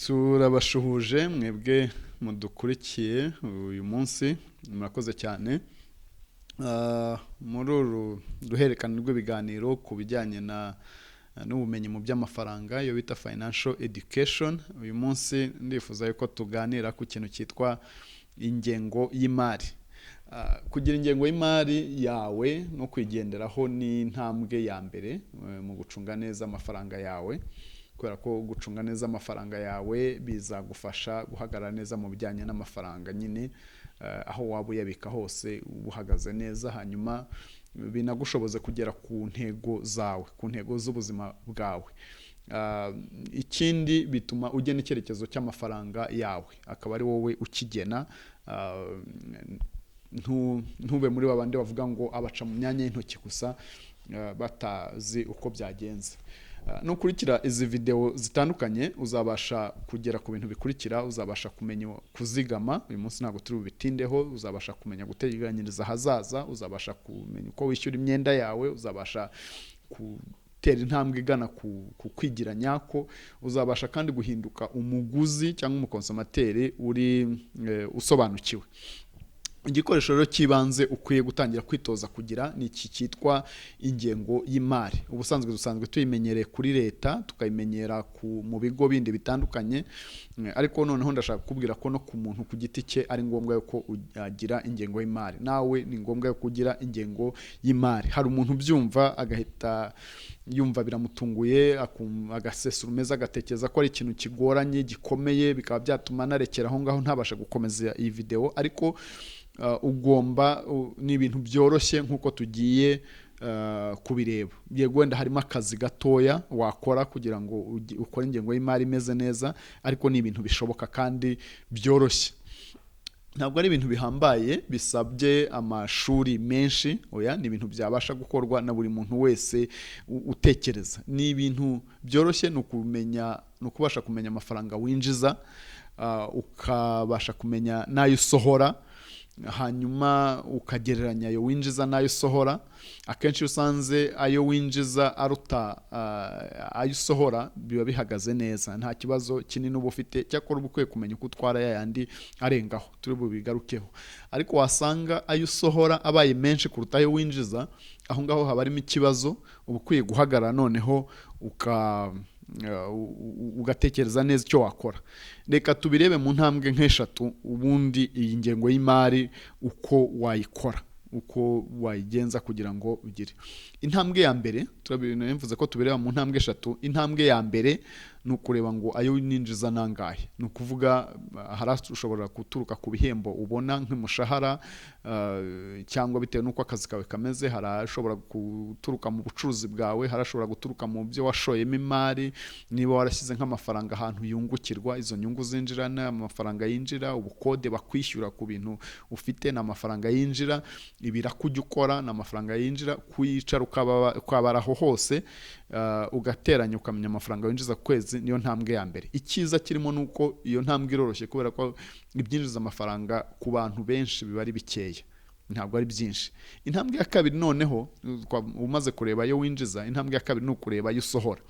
Turabashuhuje mwebwe mudukurikiye uyu munsi, murakoze cyane. Muri uru ruhererekane rw'ibiganiro ku bijyanye n'ubumenyi mu by'amafaranga, iyo bita financial education, uyu munsi ndifuza yuko tuganira ku kintu cyitwa ingengo y'imari. Kugira ingengo y'imari yawe no kwigenderaho ni intambwe ya mbere mu gucunga neza amafaranga yawe, kubera ko gucunga neza amafaranga yawe bizagufasha guhagarara neza mu bijyanye n'amafaranga nyine, aho waba uyabika hose uhagaze neza, hanyuma binagushoboze kugera ku ntego zawe, ku ntego z'ubuzima bwawe. Ikindi bituma ugena icyerekezo cy'amafaranga yawe, akaba ari wowe ukigena. Ntube muri babandi bavuga ngo abaca mu myanya y'intoki gusa batazi uko byagenze. Nukurikira izi video zitandukanye uzabasha kugera ku bintu bikurikira. Uzabasha kumenya kuzigama, uyu munsi ntabwo turi bubitindeho. Uzabasha kumenya guteganyiriza ahazaza, uzabasha kumenya uko wishyura imyenda yawe, uzabasha gutera intambwe igana ku kwigira nyako, uzabasha kandi guhinduka umuguzi cyangwa umukonsomateri usobanukiwe. Igikoresho rero cy'ibanze ukwiye gutangira kwitoza kugira ni iki cyitwa ingengo y'imari. Ubusanzwe dusanzwe tuyimenyereye kuri leta, tukayimenyera mu bigo bindi bitandukanye, ariko noneho ndashaka kukubwira ko no ku muntu ku giti cye ari ngombwa yuko ugira ingengo y'imari. Nawe ni ngombwa yuko ugira ingengo y'imari. Hari umuntu byumva agahita yumva biramutunguye, agasesura umeze, agatekereza ko ari ikintu kigoranye gikomeye, bikaba byatuma narekera aho ngaho ntabasha gukomeza iyi video. Ariko ni ibintu byoroshye nk'uko tugiye kubireba. Yego wenda harimo akazi gatoya wakora kugira ngo ukore ingengo y'imari imeze neza, ariko ni ibintu bishoboka kandi byoroshye. Ntabwo ari ibintu bihambaye bisabye amashuri menshi, oya, ni ibintu byabasha gukorwa na buri muntu wese utekereza. Ni ibintu byoroshye, ni ukubasha kumenya amafaranga winjiza, ukabasha kumenya n'ayo usohora, hanyuma ukagereranya ayo winjiza n'ayo usohora. Akenshi iyo usanze ayo winjiza aruta ayo usohora, biba bihagaze neza, nta kibazo kinini uba ufite. Cyakora uba ukwiye kumenya uko utwara yayandi arengaho, turi bubigarukeho. Ariko wasanga ayo usohora abaye menshi kuruta ayo winjiza, aho ngaho haba harimo ikibazo. Uba ukwiye guhagarara noneho ugatekereza neza icyo wakora. Reka tubirebe mu ntambwe nk'eshatu, ubundi iyi ngengo y'imari uko wayikora, uko wayigenza kugira ngo ugire. Intambwe ya mbere, turabivuze ko tubireba mu ntambwe eshatu. Intambwe ya mbere ni ukureba ngo ayo ninjiza nangahe. Ni ukuvuga harashobora guturuka ku bihembo ubona nk'umushahara, cyangwa bitewe n'uko akazi kawe kameze. Harashobora guturuka mu bucuruzi bwawe, harashobora guturuka mu byo washoyemo imari. Niba warashyize nk'amafaranga ahantu yungukirwa, izo nyungu zinjira ni amafaranga yinjira. Ubukode bakwishyura ku bintu ufite ni amafaranga yinjira. Ibiraka ujya ukora ni amafaranga yinjira. Kuyicara ukabara aho hose, ugateranya ukamenya amafaranga winjiza ku kwezi, niyo ntambwe ya mbere. Icyiza kirimo nuko iyo ntambwe iroroshye, kubera ko ibyinjiza amafaranga ku bantu benshi biba ari bikeya, ntabwo ari byinshi. Intambwe ya kabiri noneho, umaze kureba ayo winjiza, intambwe ya kabiri ni ukureba ayo usohora.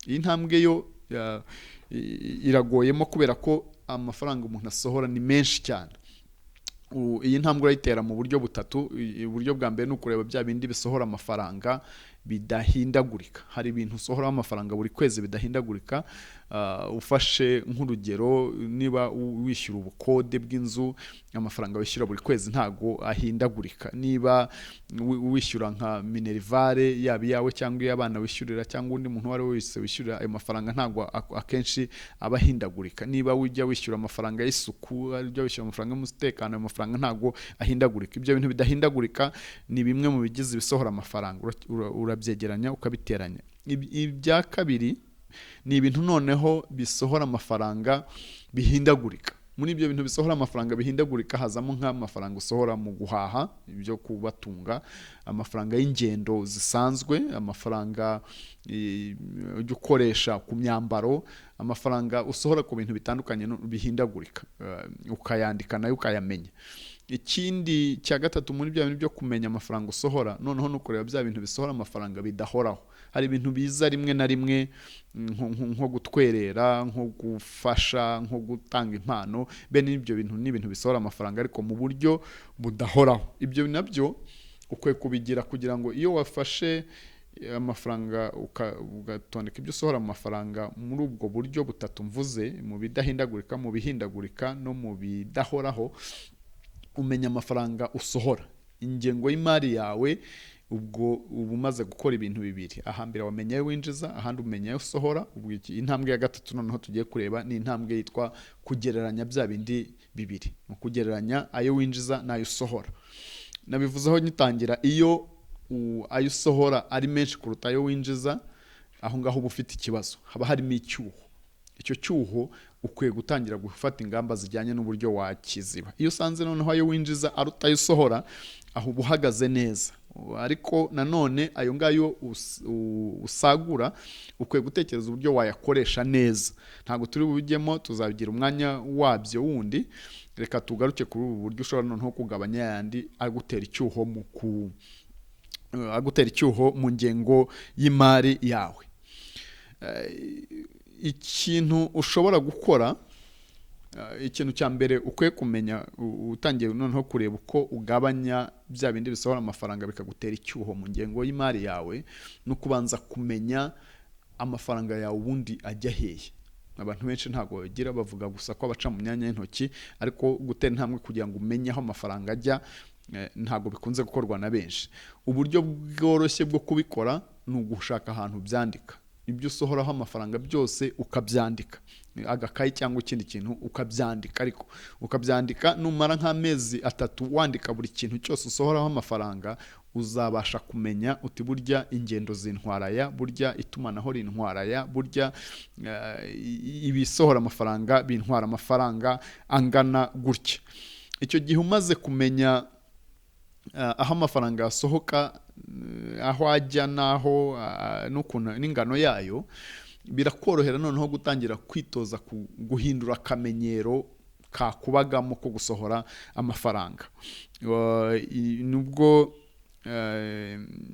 Iyi ntambwe yo iragoyemo, kubera ko amafaranga umuntu asohora ni menshi cyane. Iyi ntambwe urayitera mu buryo butatu. Uburyo bwa mbere ni ukureba bya bindi bisohora amafaranga bidahindagurika. Hari ibintu usohora amafaranga buri kwezi bidahindagurika. Ufashe nk'urugero, niba wishyura ubukode bw'inzu, amafaranga wishyura buri kwezi ntago ahindagurika. Niba wishyura nka minerivare, yaba iyawe cyangwa iy'abana wishyurira, cyangwa undi muntu uwo ari we wese wishyurira, ayo mafaranga ntago akenshi aba ahindagurika. Niba ujya wishyura amafaranga y'isuku, ujya wishyura amafaranga y'umutekano, ayo mafaranga ntago ahindagurika. Ibyo bintu bidahindagurika ni bimwe mu bigize ibisohora amafaranga. Urabyegeranya ukabiteranya. Ibya kabiri ni ibintu noneho bisohora amafaranga bihindagurika. Muri ibyo bintu bisohora amafaranga bihindagurika hazamo nk'amafaranga usohora mu guhaha ibyo kubatunga, amafaranga y'ingendo zisanzwe, amafaranga ujya ukoresha ku myambaro, amafaranga usohora ku bintu bitandukanye bihindagurika, ukayandika nayo ukayamenya. Ikindi cya gatatu muri bya bintu byo kumenya amafaranga usohora, noneho no kureba bya bintu bisohora amafaranga bidahoraho. Hari ibintu biza rimwe na rimwe nko gutwerera, nko gufasha, nko gutanga impano, bene ibyo bintu ni ibintu bisohora amafaranga ariko mu buryo budahoraho. Ibyo nabyo ukwiye kubigira kugira ngo iyo wafashe amafaranga ugatondeka ibyo usohora mu mafaranga muri ubwo buryo butatu mvuze, mu bidahindagurika, mu bihindagurika no mu bidahoraho, umenya amafaranga usohora. Ingengo y'imari yawe ubwo uba umaze gukora ibintu bibiri. Ahambere wamenya ayo winjiza, ahandi umenya ayo usohora. Intambwe ya gatatu noneho tugiye kureba ni intambwe yitwa kugereranya bya bindi bibiri, mu kugereranya ayo winjiza n'ayo usohora. Nabivuzeho nyitangira, iyo ayo usohora ari menshi kuruta ayo winjiza, aho ngaho uba ufite ikibazo, haba harimo icyuho. Icyo cyuho ukwiye gutangira gufata ingamba zijyanye n'uburyo wakiziba. Iyo usanze noneho ayo winjiza aruta ayo usohora, aho uba uhagaze neza. Ariko nanone ayo ngayo usagura, ukwiye gutekereza uburyo wayakoresha neza. Ntabwo turi bujyemo, tuzabigira umwanya wabyo wundi. Reka tugaruke kuri ubu buryo ushobora noneho kugabanya yandi agutera icyuho mu ngengo y'imari yawe. Ikintu ushobora gukora, ikintu cya mbere ukwiye kumenya utangiye noneho kureba uko ugabanya bya bindi bisohora amafaranga bikagutera icyuho mu ngengo y'imari yawe, no kubanza kumenya amafaranga yawe ubundi ajya hehe. Abantu benshi ntabwo bagira, bavuga gusa ko abaca mu myanya y'intoki, ariko gutera intambwe kugira ngo umenye aho amafaranga ajya ntabwo bikunze gukorwa na benshi. Uburyo bworoshye bwo kubikora ni ugushaka ahantu byandika. Ibyo usohoraho amafaranga byose ukabyandika, agakayi cyangwa ikindi kintu ukabyandika. Ariko ukabyandika, numara nk'amezi 3 wandika buri kintu cyose usohoraho amafaranga, uzabasha kumenya uti burya ingendo zintwaraya, burya itumanaho rintwaraya, burya ibisohora amafaranga bintwara amafaranga angana gutya. Icyo gihe umaze kumenya aho amafaranga yasohoka, aho ajya naho n'ukuntu n'ingano yayo, birakorohera noneho gutangira kwitoza guhindura akamenyero kakubagamo ko gusohora amafaranga. Nubwo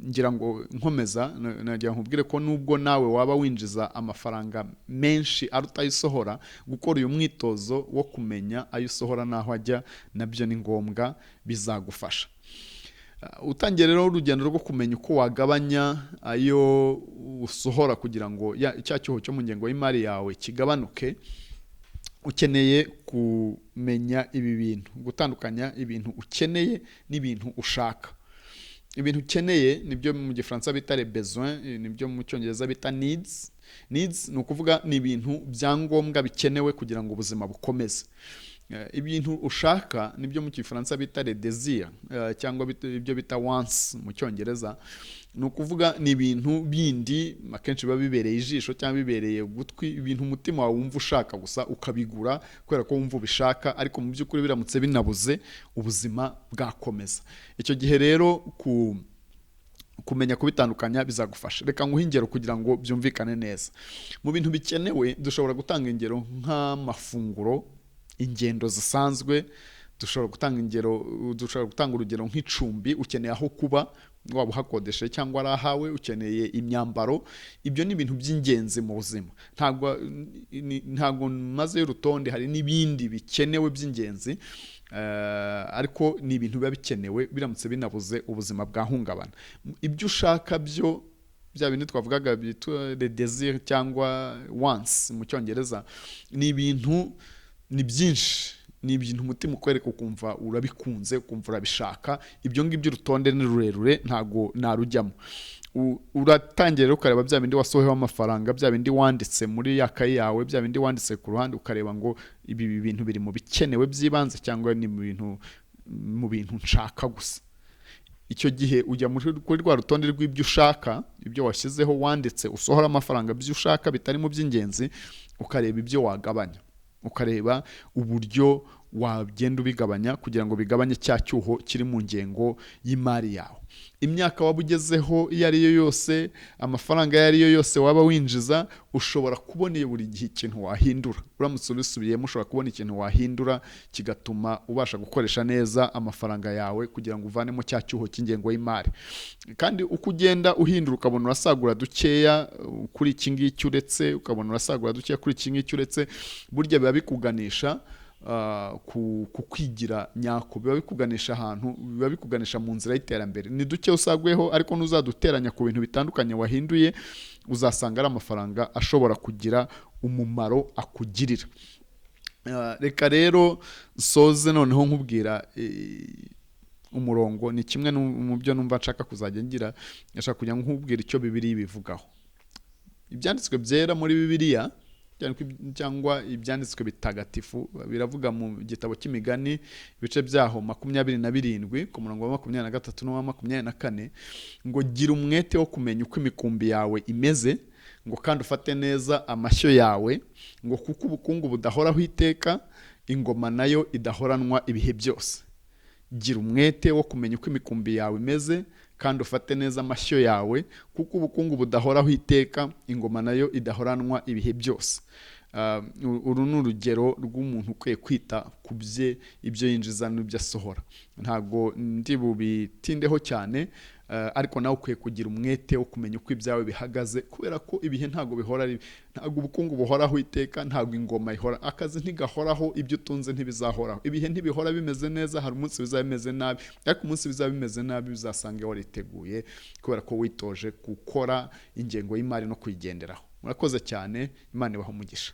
ngira ngo nkomeza nagira nkubwire ko nubwo nawe waba winjiza amafaranga menshi aruta ayo usohora, gukora uyu mwitozo wo kumenya ayo usohora n'aho ajya nabyo ni ngombwa, bizagufasha. Utangiye rero urugendo rwo kumenya uko wagabanya ayo usohora kugira ngo cya cyuho cyo mu ngengo y'imari yawe kigabanuke. Ukeneye kumenya ibi bintu, gutandukanya ibintu ukeneye n'ibintu ushaka. Ibintu ukeneye nibyo mu gifaransa bita les besoins, nibyo mu cyongereza bita needs. Needs ni ukuvuga ni ibintu byangombwa bikenewe kugira ngo ubuzima bukomeze. Ibintu ushaka nibyo mu gifaransa bita les désirs, cyangwa ibyo bita wants mu cyongereza. Ni ukuvuga ni ibintu bindi akenshi biba bibereye ijisho cyangwa bibereye gutwi, ibintu umutima wawe wumva ushaka gusa ukabigura kubera ko wumva ubishaka, ariko mu by'ukuri biramutse binabuze ubuzima bwakomeza. Icyo gihe rero kumenya kubitandukanya bizagufasha. Reka nguhe ingero kugira ngo byumvikane neza. Mu bintu bikenewe dushobora gutanga ingero nk'amafunguro, ingendo zisanzwe. Dushobora gutanga urugero nk'icumbi, ukeneye aho kuba, waba uhakodeshe cyangwa ari ahawe, ukeneye imyambaro. Ibyo ni ibintu by'ingenzi mu buzima. Ntabwo maze y'urutonde, hari n'ibindi bikenewe by'ingenzi, ariko ni ibintu biba bikenewe, biramutse binabuze ubuzima bwahungabana. Ibyo ushaka byo, bya bindi twavugaga bitwa les désirs cyangwa wants mu cyongereza, ni ibintu, ni byinshi, ni ibintu umutima ukwereka ukumva urabikunze, ukumva urabishaka. Ibyo ngibyo urutonde ni rurerure, ntago narujyamo. Uratangira rero ukareba bya bindi wasohoyeho amafaranga, bya bindi wanditse muri yakayi yawe, bya bindi wanditse ku ruhande, ukareba ngo ibi bintu biri mu bikenewe by'ibanze cyangwa ni mu bintu nshaka gusa. Icyo gihe ujya kuri rwa rutonde rw'ibyo ushaka, ibyo washyizeho wanditse usohora amafaranga by'ibyo ushaka bitari mu by'ingenzi, ukareba ibyo wagabanya, ukareba uburyo wagenda ubigabanya kugira ngo bigabanye cya cyuho kiri mu ngengo y'imari yawe. imyaka waba ugezeho iyo ari yo yose, amafaranga iyo ari yo yose waba winjiza, ushobora kubona buri gihe ikintu wahindura. Uramutse ubisubiyemo ushobora kubona ikintu wahindura kigatuma ubasha gukoresha neza amafaranga yawe kugira ngo uvanemo cya cyuho cy'ingengo y'imari. Kandi uko ugenda uhindura ukabona urasagura dukeya kuri iki ngiki uretse, ukabona urasagura dukeya kuri iki ngiki uretse, burya biba bikuganisha ku kwigira nyako, biba bikuganisha ahantu, biba bikuganisha mu nzira y'iterambere. Ni duke usaguyeho, ariko nuzaduteranya ku bintu bitandukanye wahinduye, uzasanga ari amafaranga ashobora kugira umumaro akugirira. Reka rero soze noneho nkubwira umurongo, ni kimwe mu byo numva nshaka kuzajya ngira, nshaka kujya nkubwira icyo Bibiliya ibivugaho. Ibyanditswe byera muri Bibiliya cyangwa ibyanditswe bitagatifu biravuga mu gitabo cy'imigani ibice byaho 27 ku murongo wa 23 no wa 24 ngo gira umwete wo kumenya uko imikumbi yawe imeze, ngo kandi ufate neza amashyo yawe, ngo kuko ubukungu budahoraho iteka, ingoma nayo idahoranwa ibihe byose. Gira umwete wo kumenya uko imikumbi yawe imeze, kandi ufate neza amashyo yawe, kuko ubukungu budahoraho iteka, ingoma nayo idahoranwa ibihe byose. Uru ni urugero rw'umuntu ukwiye kwita ku bye, ibyo yinjiza n'ibyo asohora. Ntabwo ndi bubitindeho cyane, ariko nawe ukwiye kugira umwete wo kumenya uko ibyawe bihagaze, kubera ko ibihe ntabwo bihora, ntabwo ubukungu buhoraho iteka, ntabwo ingoma ihora, akazi ntigahoraho, ibyo utunze ntibizahoraho, ibihe ntibihora bimeze neza, hari umunsi bizaba bimeze nabi, ariko umunsi bizaba bimeze nabi bizasanga wariteguye, kubera ko witoje gukora ingengo y'imari no kuyigenderaho. Murakoze cyane, Imana ibahe umugisha.